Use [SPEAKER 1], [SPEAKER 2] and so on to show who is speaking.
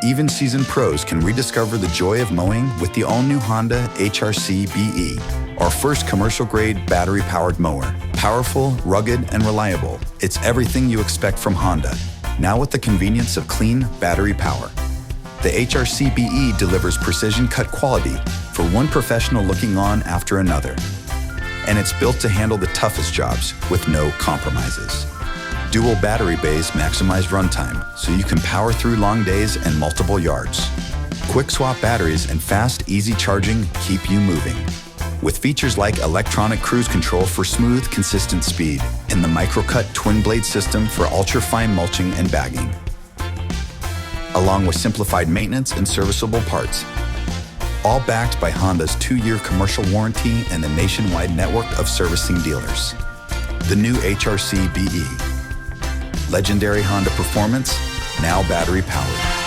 [SPEAKER 1] even seasoned pros can rediscover the joy of mowing with the all-new Honda HRC-BE, our first commercial-grade battery-powered mower. Powerful, rugged, and reliable, it's everything you expect from Honda, now with the convenience of clean battery power. The HRC-BE delivers precision-cut quality for one professional looking on after another. And it's built to handle the toughest jobs with no compromises. Dual battery bays maximize runtime, so you can power through long days and multiple yards. Quick swap batteries and fast, easy charging keep you moving. With features like electronic cruise control for smooth, consistent speed, and the micro-cut twin-blade system for ultra-fine mulching and bagging. Along with simplified maintenance and serviceable parts. All backed by Honda's 2-year commercial warranty and a nationwide network of servicing dealers. The new HRC-BE. Legendary Honda performance, now battery powered.